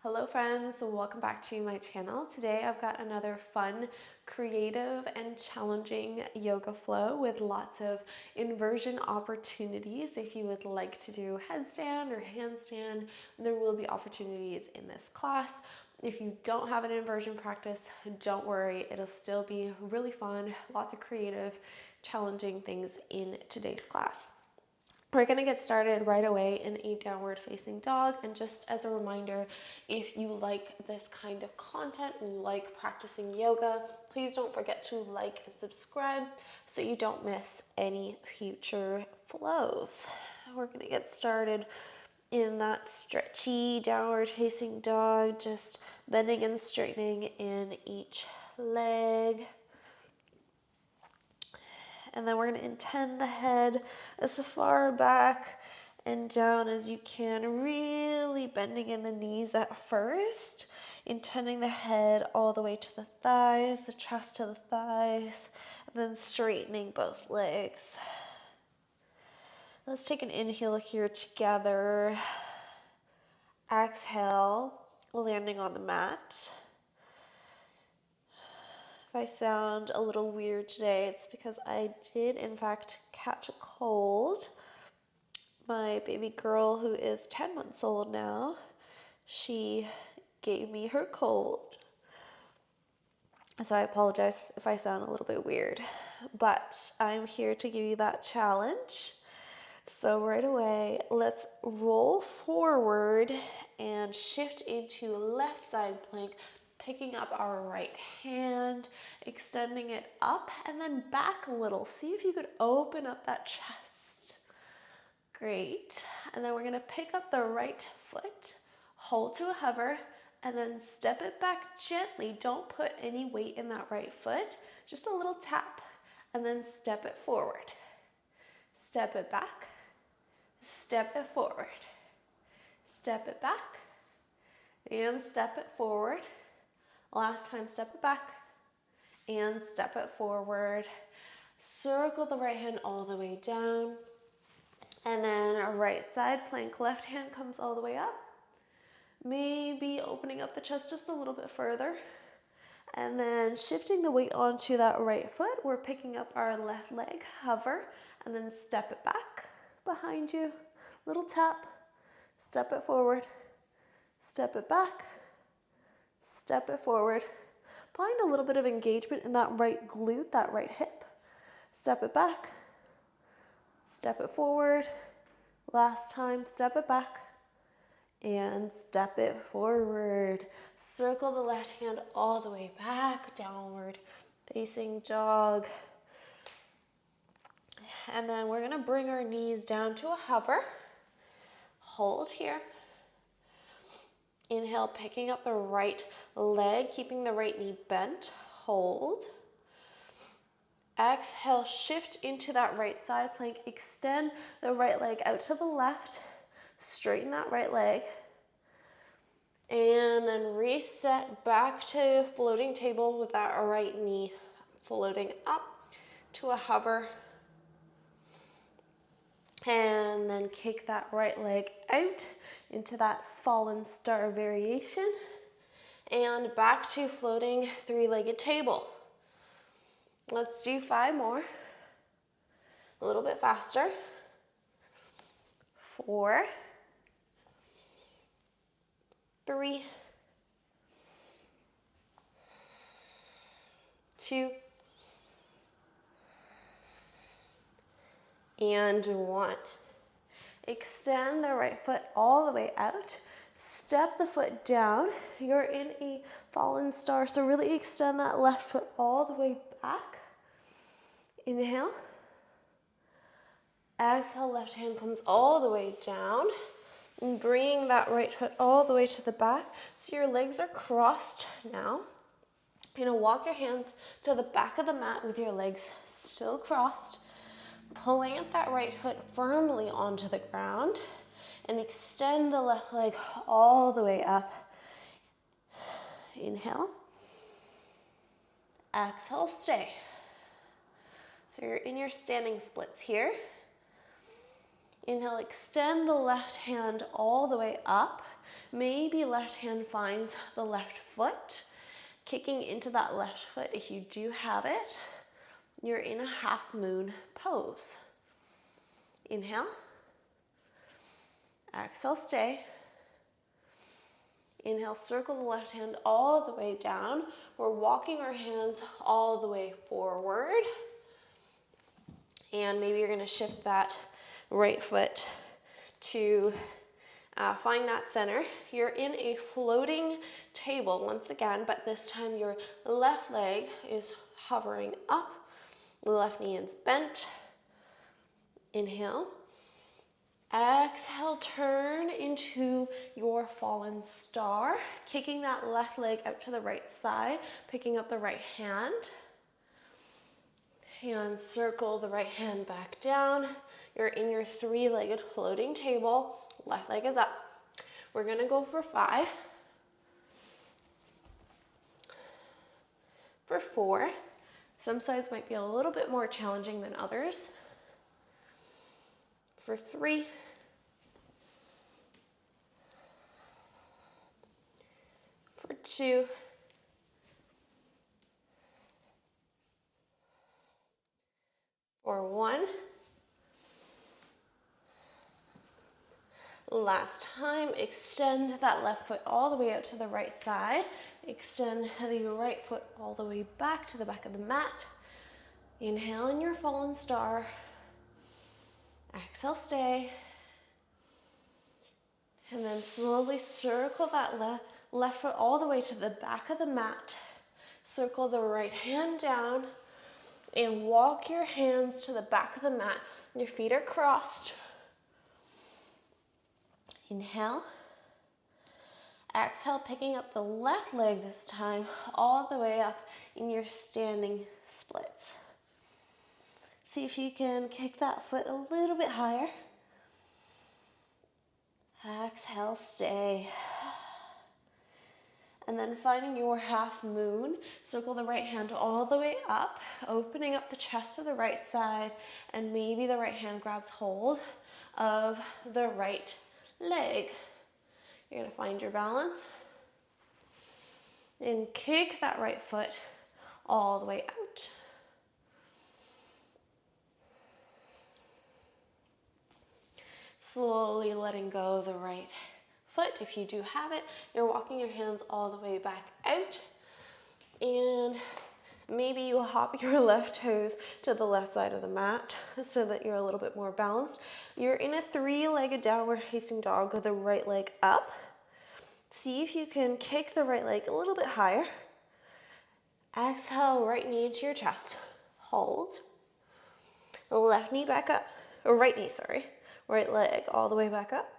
Hello friends, welcome back to my channel. Today I've got another fun, creative, and challenging yoga flow with lots of inversion opportunities. If you would like to do headstand or handstand, there will be opportunities in this class. If you don't have an inversion practice, don't worry, it'll still be really fun, lots of creative, challenging things in today's class. We're going to get started right away in a downward facing dog. And just as a reminder, if you like this kind of content and like practicing yoga, please don't forget to like and subscribe so you don't miss any future flows. We're going to get started in that stretchy downward facing dog, just bending and straightening in each leg. And then we're going to intend the head as far back and down as you can, really bending in the knees at first, intending the head all the way to the thighs, the chest to the thighs, and then straightening both legs. Let's take an inhale here together. Exhale, landing on the mat. If I sound a little weird today, it's because I did in fact catch a cold. My baby girl, who is 10 months old now, she gave me her cold. So I apologize if I sound a little bit weird, but I'm here to give you that challenge. So right away, let's roll forward and shift into left side plank, picking up our right hand, extending it up and then back a little. See if you could open up that chest. Great. And then we're going to pick up the right foot, hold to a hover, and then step it back gently. Don't put any weight in that right foot, just a little tap, and then step it forward. Step it back, step it forward, step it back, and step it forward. Last time, step it back and step it forward. Circle the right hand all the way down. And then a right side plank, left hand comes all the way up. Maybe opening up the chest just a little bit further. And then shifting the weight onto that right foot, we're picking up our left leg, hover, and then step it back behind you. Little tap, step it forward, step it back, step it forward. Find a little bit of engagement in that right glute, that right hip. Step it back, step it forward. Last time, step it back and step it forward. Circle the left hand all the way back, downward facing dog. And then we're gonna bring our knees down to a hover. Hold here. Inhale, picking up the right leg, keeping the right knee bent. Hold. Exhale, shift into that right side plank. Extend the right leg out to the left. Straighten that right leg. And then reset back to floating table with that right knee floating up to a hover. And then kick that right leg out into that fallen star variation. And back to floating three-legged table. Let's do 5 more. A little bit faster. 4, 3, 2, and 1. Extend the right foot all the way out. Step the foot down. You're in a fallen star, so really extend that left foot all the way back. Inhale. Exhale, left hand comes all the way down. And bring that right foot all the way to the back. So your legs are crossed now. You're gonna walk your hands to the back of the mat with your legs still crossed. Plant that right foot firmly onto the ground and extend the left leg all the way up. Inhale. Exhale, stay. So you're in your standing splits here. Inhale, extend the left hand all the way up. Maybe left hand finds the left foot, kicking into that left foot if you do have it. You're in a half moon pose. Inhale. Exhale, stay. Inhale, circle the left hand all the way down. We're walking our hands all the way forward. And maybe you're gonna shift that right foot to find that center. You're in a floating table once again, but this time your left leg is hovering up. The left knee is bent. Inhale. Exhale, turn into your fallen star, kicking that left leg out to the right side, picking up the right hand. And circle the right hand back down. You're in your three-legged floating table. Left leg is up. We're gonna go for 5. For 4. Some sides might be a little bit more challenging than others. For 3. For 2. For 1. Last time, extend that left foot all the way out to the right side. Extend the right foot all the way back to the back of the mat. Inhale in your fallen star. Exhale, stay. And then slowly circle that left foot all the way to the back of the mat. Circle the right hand down and walk your hands to the back of the mat. Your feet are crossed. Inhale. Exhale, picking up the left leg this time, all the way up in your standing splits. See if you can kick that foot a little bit higher. Exhale, stay. And then finding your half moon, circle the right hand all the way up, opening up the chest to the right side, and maybe the right hand grabs hold of the right leg. You're gonna find your balance and kick that right foot all the way out. Slowly letting go of the right foot. If you do have it, you're walking your hands all the way back out. And maybe you hop your left toes to the left side of the mat so that you're a little bit more balanced. You're in a three-legged downward facing dog with the right leg up. See if you can kick the right leg a little bit higher. Exhale, right knee into your chest. Hold. Left knee back up, or right knee, sorry. Right leg all the way back up.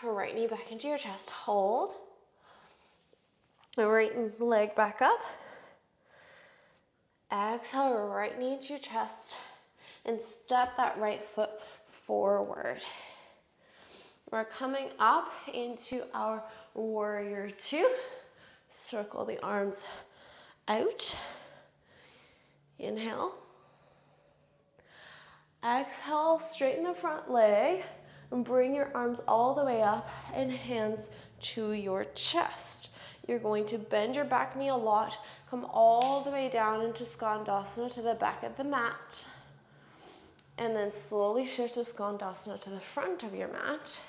Right knee back into your chest. Hold. Right leg back up. Exhale, right knee into your chest. And step that right foot forward. We're coming up into our warrior 2. Circle the arms out. Inhale. Exhale, straighten the front leg and bring your arms all the way up and hands to your chest. You're going to bend your back knee a lot, come all the way down into Skandasana to the back of the mat, and then slowly shift to Skandasana to the front of your mat.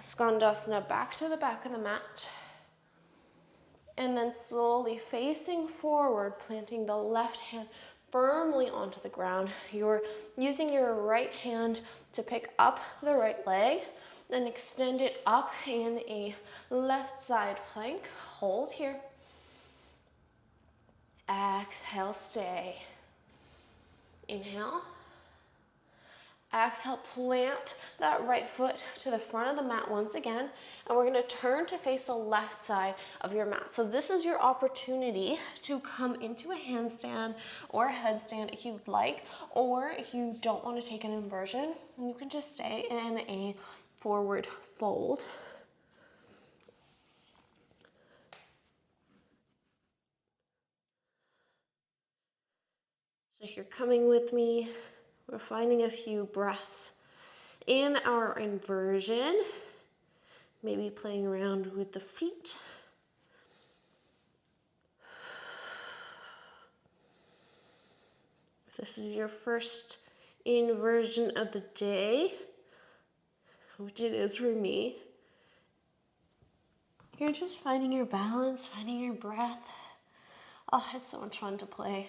Skandasana back to the back of the mat. And then slowly facing forward, planting the left hand firmly onto the ground. You're using your right hand to pick up the right leg, then extend it up in a left side plank. Hold here. Exhale, stay. Inhale. Exhale, plant that right foot to the front of the mat once again, and we're gonna turn to face the left side of your mat. So this is your opportunity to come into a handstand or a headstand if you'd like, or if you don't wanna take an inversion, you can just stay in a forward fold. So if you're coming with me, we're finding a few breaths In our inversion, maybe playing around with the feet. If this is your first inversion of the day, which it is for me, you're just finding your balance, finding your breath. Oh, it's so much fun to play.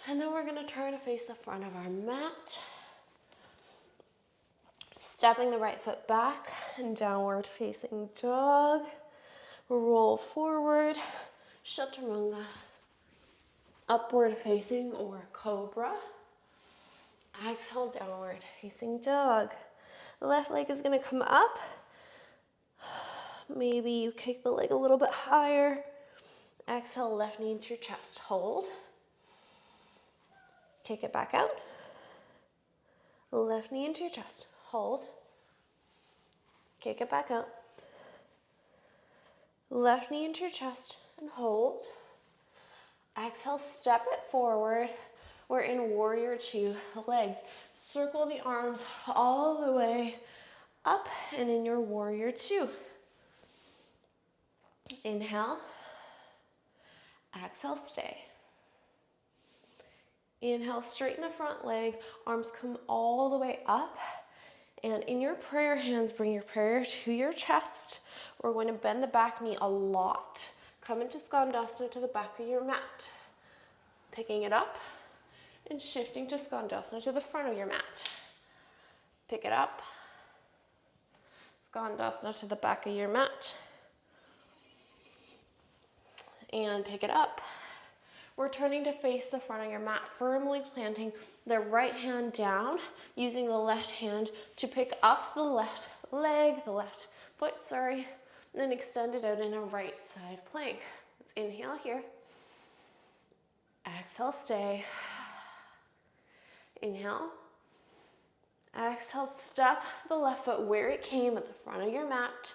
And then we're gonna turn to face the front of our mat. Stepping the right foot back and downward facing dog. Roll forward, chaturanga. Upward facing or cobra. Exhale, downward facing dog. The left leg is gonna come up. Maybe you kick the leg a little bit higher. Exhale, left knee into your chest. Hold. Kick it back out. Left knee into your chest. Hold. Kick it back out. Left knee into your chest and hold. Exhale, step it forward. We're in warrior two. Legs. Circle the arms all the way up and in your warrior two. Inhale. Exhale, stay. Inhale, straighten the front leg. Arms come all the way up. And in your prayer hands, bring your prayer to your chest. We're going to bend the back knee a lot. Come into Skandasana to the back of your mat. Picking it up and shifting to Skandasana to the front of your mat. Pick it up. Skandasana to the back of your mat. And pick it up. We're turning to face the front of your mat, firmly planting the right hand down, using the left hand to pick up the left leg, the left foot, and then extend it out in a right side plank. Let's inhale here. Exhale, stay. Inhale. Exhale, step the left foot where it came at the front of your mat.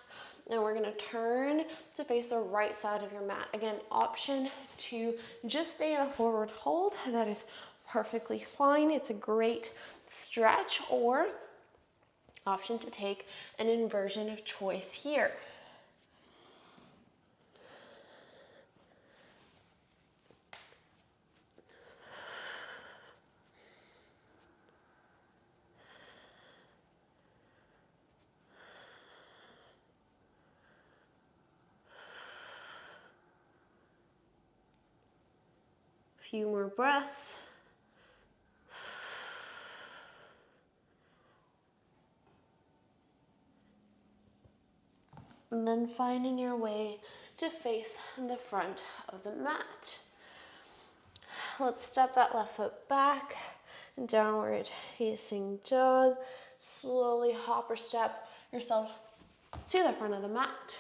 And we're gonna turn to face the right side of your mat. Again, option to just stay in a forward hold. That is perfectly fine. It's a great stretch, or option to take an inversion of choice here. Few more breaths. And then finding your way to face the front of the mat. Let's step that left foot back, downward facing dog. Slowly hop or step yourself to the front of the mat.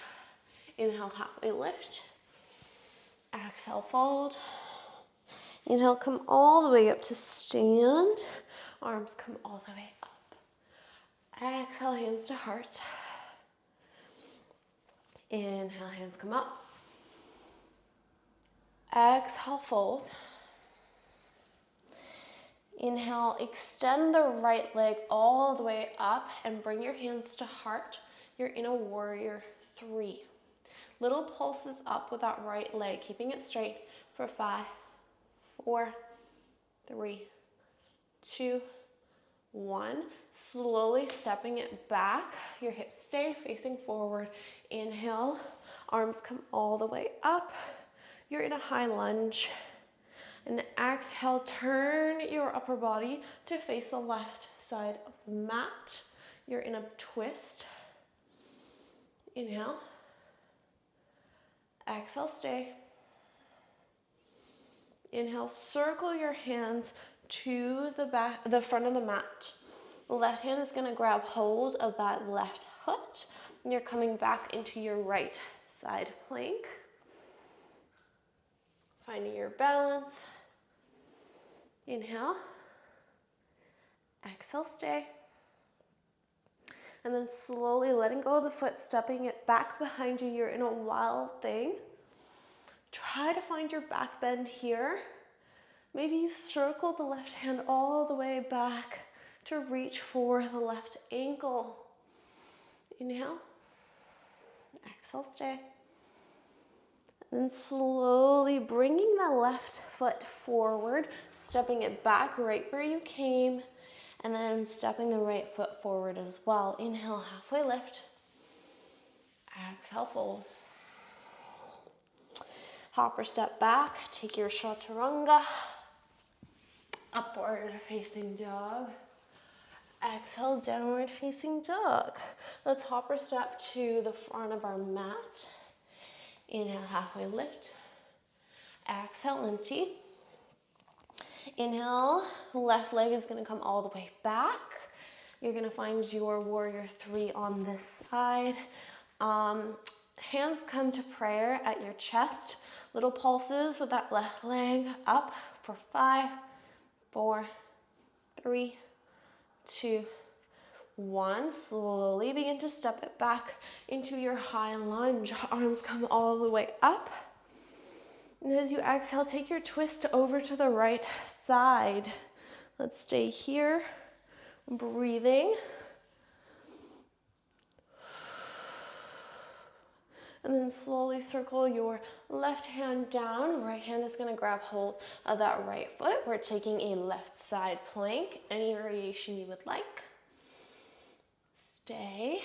Inhale, halfway lift. Exhale, fold. Inhale, come all the way up to stand. Arms come all the way up. Exhale, hands to heart. Inhale, hands come up. Exhale, fold. Inhale, extend the right leg all the way up and bring your hands to heart. You're in a warrior three. Little pulses up with that right leg, keeping it straight for 5, 4, 3, 2, 1. Slowly stepping it back. Your hips stay facing forward. Inhale, arms come all the way up. You're in a high lunge. And exhale, turn your upper body to face the left side of the mat. You're in a twist. Inhale. Exhale, stay. Inhale, circle your hands to the front of the mat. The left hand is going to grab hold of that left foot, and you're coming back into your right side plank. Finding your balance. Inhale. Exhale, stay. And then slowly letting go of the foot, stepping it back behind you. You're in a wild thing. Try to find your back bend here. Maybe you circle the left hand all the way back to reach for the left ankle. Inhale, exhale, stay. And then slowly bringing the left foot forward, stepping it back right where you came, and then stepping the right foot forward as well. Inhale, halfway lift. Exhale, fold. Hop or step back, take your chaturanga. Upward facing dog. Exhale, downward facing dog. Let's hop or step to the front of our mat. Inhale, halfway lift. Exhale, empty. Inhale, left leg is gonna come all the way back. You're gonna find your warrior three on this side. Hands come to prayer at your chest. Little pulses with that left leg up for 5, 4, 3, 2, 1. Slowly begin to step it back into your high lunge. Arms come all the way up. And as you exhale, take your twist over to the right side. Let's stay here, breathing. And then slowly circle your left hand down. Right hand is gonna grab hold of that right foot. We're taking a left side plank, any variation you would like. Stay.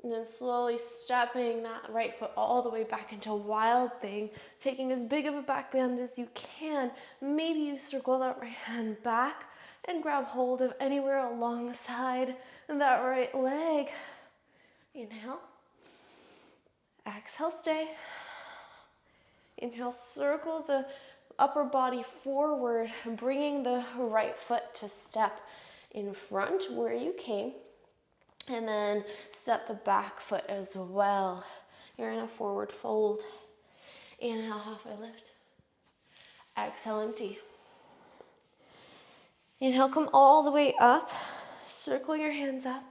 And then slowly stepping that right foot all the way back into wild thing, taking as big of a back bend as you can. Maybe you circle that right hand back and grab hold of anywhere alongside that right leg. Inhale. Exhale, stay. Inhale, circle the upper body forward, bringing the right foot to step in front where you came. And then step the back foot as well. You're in a forward fold. Inhale, halfway lift. Exhale, empty. Inhale, come all the way up. Circle your hands up.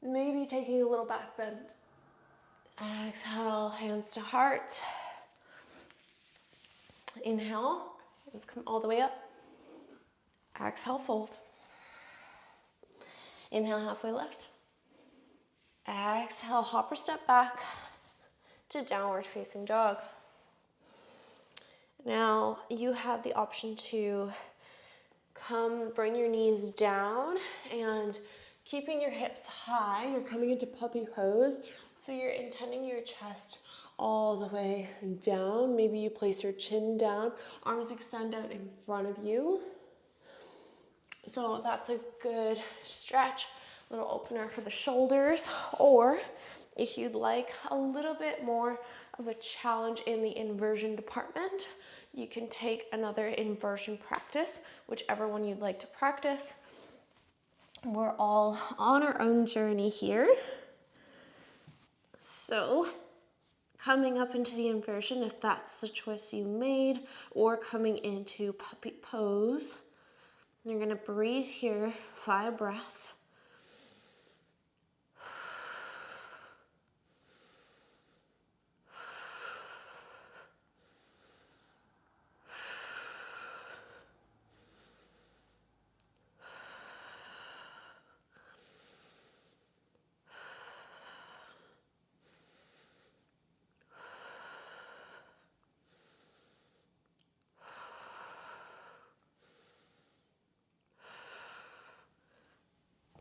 Maybe taking a little back bend. Exhale, hands to heart. Inhale, hands come all the way up. Exhale, fold. Inhale, halfway lift. Exhale, hop or step back to downward facing dog. Now you have the option to bring your knees down and keeping your hips high. You're coming into puppy pose. So you're intending your chest all the way down. Maybe you place your chin down, arms extend out in front of you. So that's a good stretch, little opener for the shoulders. Or if you'd like a little bit more of a challenge in the inversion department, you can take another inversion practice, whichever one you'd like to practice. We're all on our own journey here. So coming up into the inversion, if that's the choice you made, or coming into puppy pose, you're gonna breathe here, 5 breaths.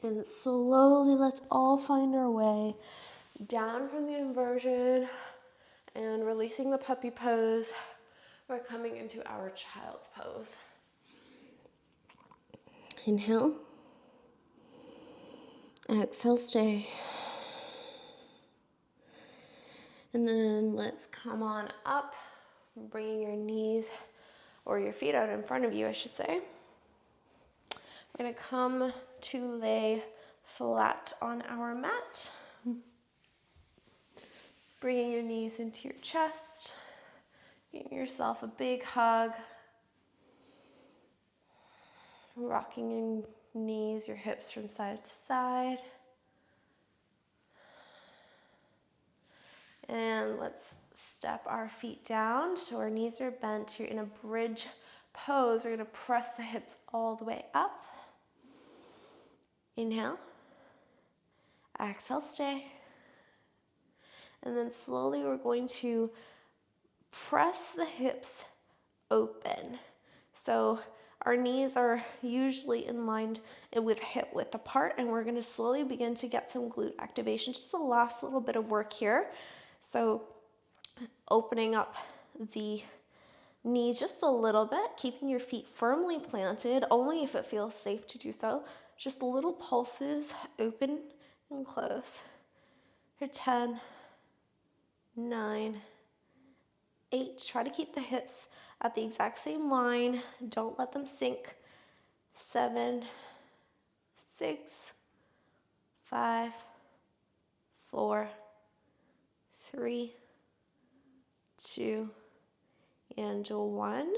And slowly, let's all find our way down from the inversion and releasing the puppy pose. We're coming into our child's pose. Inhale. Exhale, stay. And then let's come on up, bringing your knees or your feet out in front of you, I should say. We're gonna come to lay flat on our mat. Bringing your knees into your chest, giving yourself a big hug. Rocking your knees, your hips from side to side. And let's step our feet down so our knees are bent. You're in a bridge pose, we're gonna press the hips all the way up. Inhale, exhale, stay. And then slowly we're going to press the hips open. So our knees are usually in line with hip width apart, and we're gonna slowly begin to get some glute activation, just the last little bit of work here. So opening up the knees just a little bit, keeping your feet firmly planted, only if it feels safe to do so. Just little pulses, open and close. For 10, 9, 8. Try to keep the hips at the exact same line. Don't let them sink. 7, 6, 5, 4, 3, 2, and 1.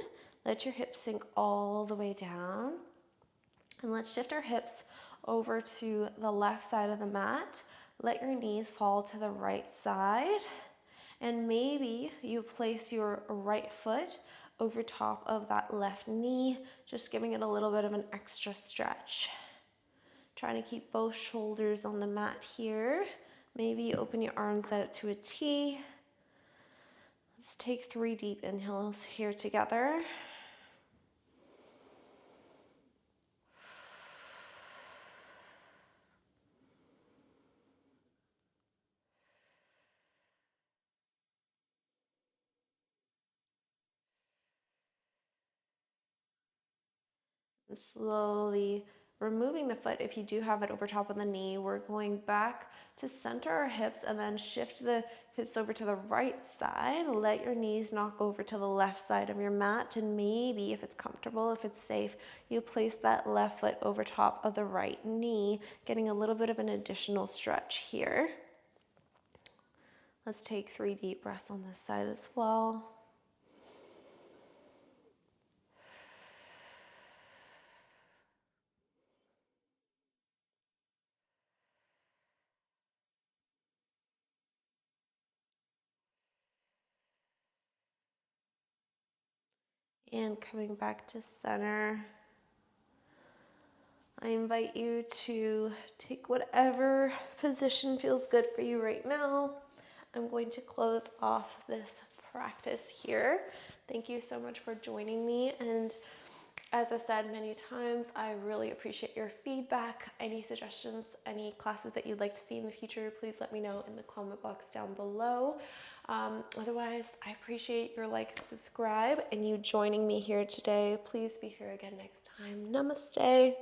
Let your hips sink all the way down. And let's shift our hips over to the left side of the mat. Let your knees fall to the right side. And maybe you place your right foot over top of that left knee, just giving it a little bit of an extra stretch. Trying to keep both shoulders on the mat here. Maybe open your arms out to a T. Let's take 3 deep inhales here together. Slowly removing the foot if you do have it over top of the knee. We're going back to center our hips and then shift the hips over to the right side. Let your knees knock over to the left side of your mat, and maybe if it's comfortable, if it's safe, you place that left foot over top of the right knee, getting a little bit of an additional stretch here. Let's take 3 deep breaths on this side as well. And coming back to center, I invite you to take whatever position feels good for you right now. I'm going to close off this practice here. Thank you so much for joining me. And as I said many times, I really appreciate your feedback. Any suggestions, any classes that you'd like to see in the future, please let me know in the comment box down below. Otherwise, I appreciate your like and subscribe and you joining me here today. Please be here again next time. Namaste.